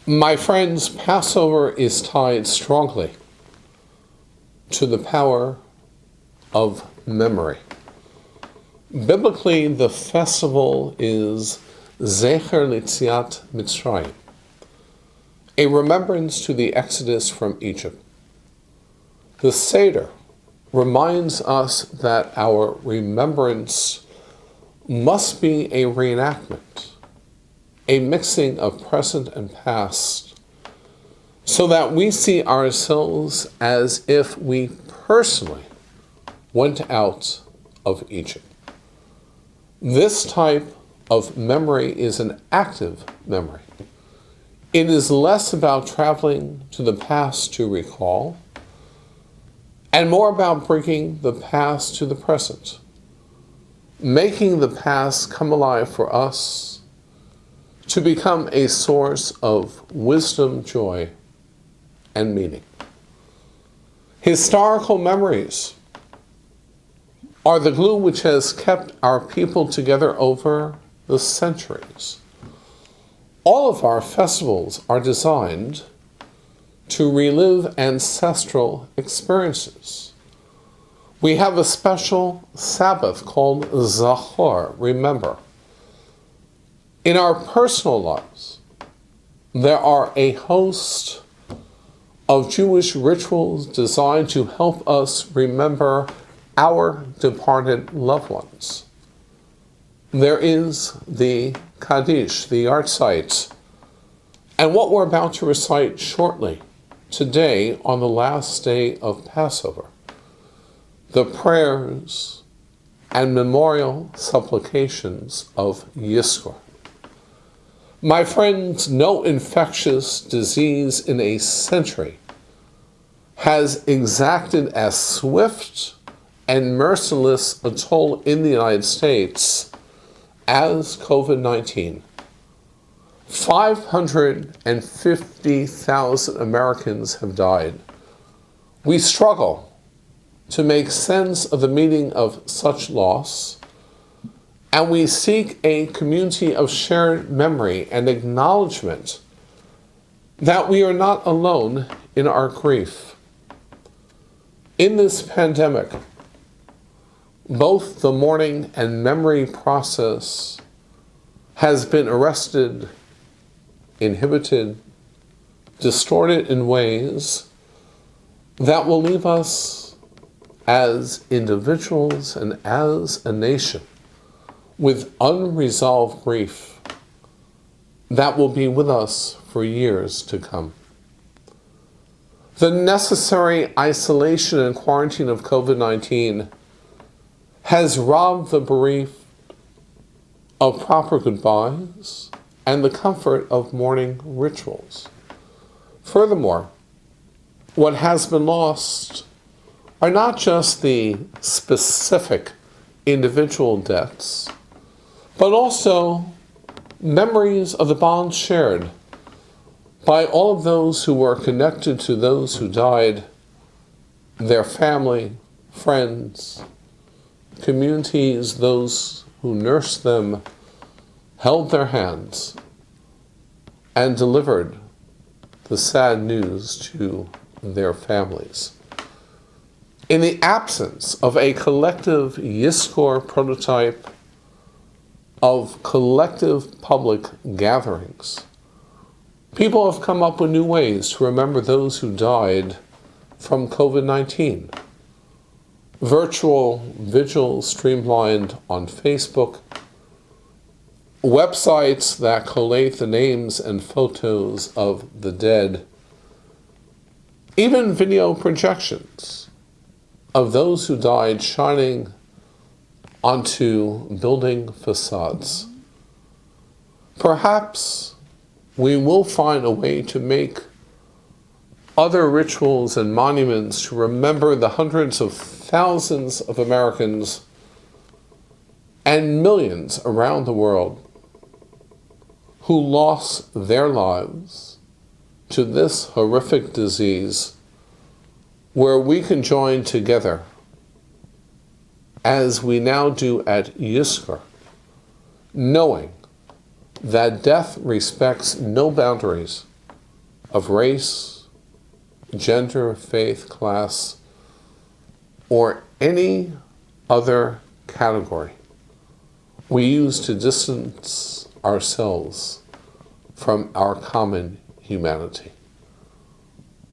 My friends, Passover is tied strongly to the power of memory. Biblically, the festival is Zecher Litziat Mitzrayim, a remembrance to the Exodus from Egypt. The Seder reminds us that our remembrance must be a reenactment, a mixing of present and past, so that we see ourselves as if we personally went out of Egypt. This type of memory is an active memory. It is less about traveling to the past to recall, and more about bringing the past to the present, making the past come alive for us, to become a source of wisdom, joy, and meaning. Historical memories are the glue which has kept our people together over the centuries. All of our festivals are designed to relive ancestral experiences. We have a special Sabbath called Zachor, remember. In our personal lives, there are a host of Jewish rituals designed to help us remember our departed loved ones. There is the Kaddish, the Yahrzeit, and what we're about to recite shortly, today on the last day of Passover, the prayers and memorial supplications of Yizkor. My friends, no infectious disease in a century has exacted as swift and merciless a toll in the United States as COVID-19. 550,000 Americans have died. We struggle to make sense of the meaning of such loss, and we seek a community of shared memory and acknowledgement that we are not alone in our grief. In this pandemic, both the mourning and memory process has been arrested, inhibited, distorted in ways that will leave us as individuals and as a nation with unresolved grief that will be with us for years to come. The necessary isolation and quarantine of COVID-19 has robbed the bereaved of proper goodbyes and the comfort of mourning rituals. Furthermore, what has been lost are not just the specific individual deaths, but also memories of the bonds shared by all of those who were connected to those who died, their family, friends, communities, those who nursed them, held their hands, and delivered the sad news to their families. In the absence of a collective Yizkor prototype of collective public gatherings, people have come up with new ways to remember those who died from COVID-19. Virtual vigils streamlined on Facebook, websites that collate the names and photos of the dead, even video projections of those who died shining onto building facades. Perhaps we will find a way to make other rituals and monuments to remember the hundreds of thousands of Americans and millions around the world who lost their lives to this horrific disease, where we can join together as we now do at Yizkor, knowing that death respects no boundaries of race, gender, faith, class, or any other category we use to distance ourselves from our common humanity.